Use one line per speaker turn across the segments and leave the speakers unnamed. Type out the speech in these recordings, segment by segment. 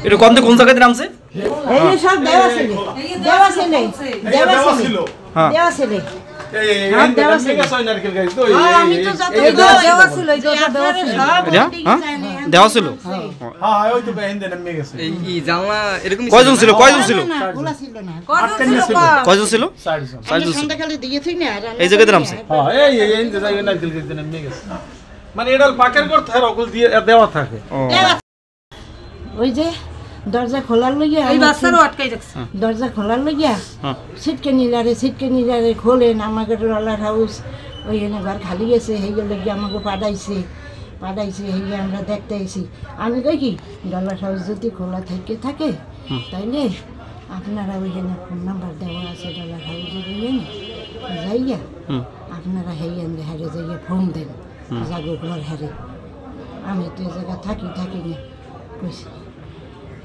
এটা কোন জায়গাতে নামছে?
এই সব দেওয়া ছিল হ্যাঁ দেওয়া ছিল
কয়জন ছিল এই জায়গাতে নামছে
মানে এটা পাকের ঘর থাকে অকল দিয়ে দেওয়া থাকে
ওই যে দরজা খোলার লইয়া এই বাচ্চারও আটকাই রাখছে দরজা খোলার লইয়া সিটকে নিলারে খোলেন আমাকে রলার হাউস ওই এনে ঘর খালি গেছে হেই লইয়া আমাকে পাঠাইছে হেই আমরা দেখতে আইছি আমি কই কি ডলার হাউস যদি খোলা থাকে তাইলে আপনারা ওইখানে ফোন নাম্বার দেওয়া আছে ডলার হাউসে যাইয়া আপনারা হেই এনে হারে যাইয়া ফোন দেন জাগো ঘর হারে আমি তো জায়গা থাকি না কইছি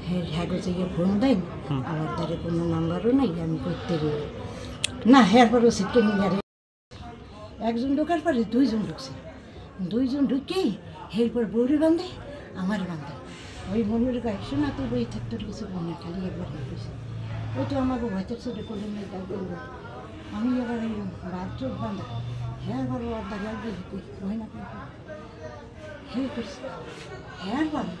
হ্যাঁ যে ফোন দেন আমার দ্বারে কোনো নাম্বারও নাই আমি করতে গেলে না হ্যাঁ পরেও সিটকে নিয়ে একজন ঢোকার পরে দুইজন ঢুকেই এরপর বউরে বান্ধে আমার বান্ধে ওই মনের গায়ে শোনা তো বই থাকতে কিছু মনে খালি একবার হয়েছে ওই তো আমাকে ভয়তের ছোটো করে নিয়ে করবো আমি এবার এই রাত চোখ বাঁধা হ্যাঁ বলো আড্ডা লাগবে হয় না হে করছে হ্যাঁ বলো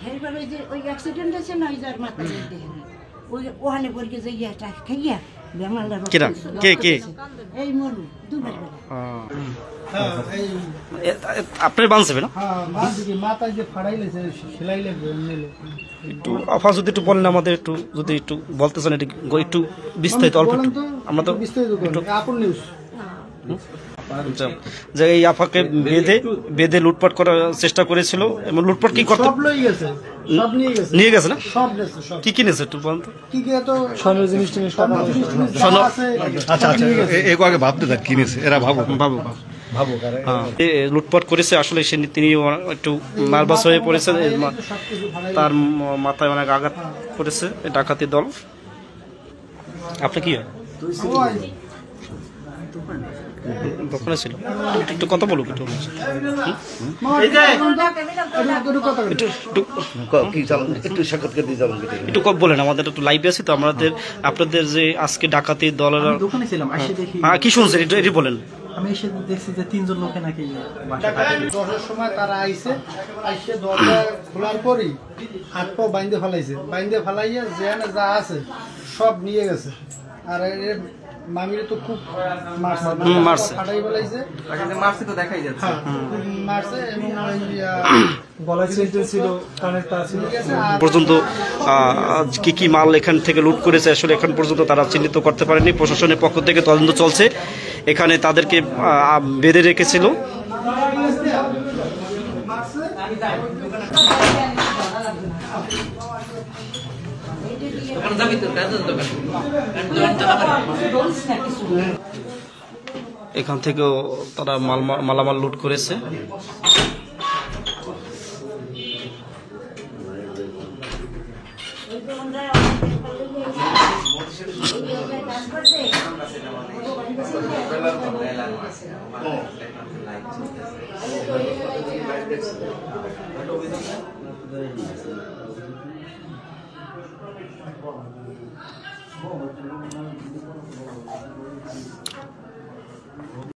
এরপর ওই যে ওই অ্যাক্সিডেন্ট আছে না ওই যার মাথায় দেখেন ওই ওখানে পড়ে যে ইয়াটা খাইয়া বেমালার
কে
এই মরু দুবার
আপনার বাঁধছে না
মাথায় যে ফাড়াইলেছে সেলাইলে
একটু আফা যদি একটু বলেন আমাদের যদি একটু বলতে চান একটু বিস্তারিত অল্প আমরা তো
আপন নিউজ
যে এই আফাকে বেঁধে লুটপাট করার চেষ্টা করেছিল এবং লুটপাট কি করতে নিয়ে গেছে না কি কিনেছে একটু বলুন তো
স্বর্ণের জিনিস
আচ্ছা আগে ভাবতে থাক কিনেছে এরা ভাবো
লুটপাট করেছে আসলে তিনি একটু নার্ভাস হয়ে পড়েছে তার মাথায় অনেক আঘাত করেছে ডাকাতি দল আপনি কি দোকানে ছিল একটু কথা বলুক একটু কম বলেন আমাদের একটু লাইভে আছে তো আমাদের আপনাদের যে আজকে ডাকাতি দলের
দোকানে ছিলাম
কি শুনছেন এটি বলেন
আমি এসে দেখছি যে তিনজন লোকে নাকি
দশটার সময় তারা আইসে দরজা খোলার পরই হাত পা বাইন্দে ফেলাইয়া যা আছে সব নিয়ে গেছে আর মামিরে তো খুব মারছে ফাটাই ফেলাইছে
মারছে তো দেখাই যাচ্ছে
মারছে এবং
গলায় সেন্টেল ছিল কানের তার ছিল
পর্যন্ত কি মাল এখান থেকে লুট করেছে আসলে এখন পর্যন্ত তারা চিহ্নিত করতে পারেনি প্রশাসনের পক্ষ থেকে তদন্ত চলছে এখানে তাদেরকে বেঁধে রেখেছিল এখান থেকেও তারা মালামাল লুট করেছে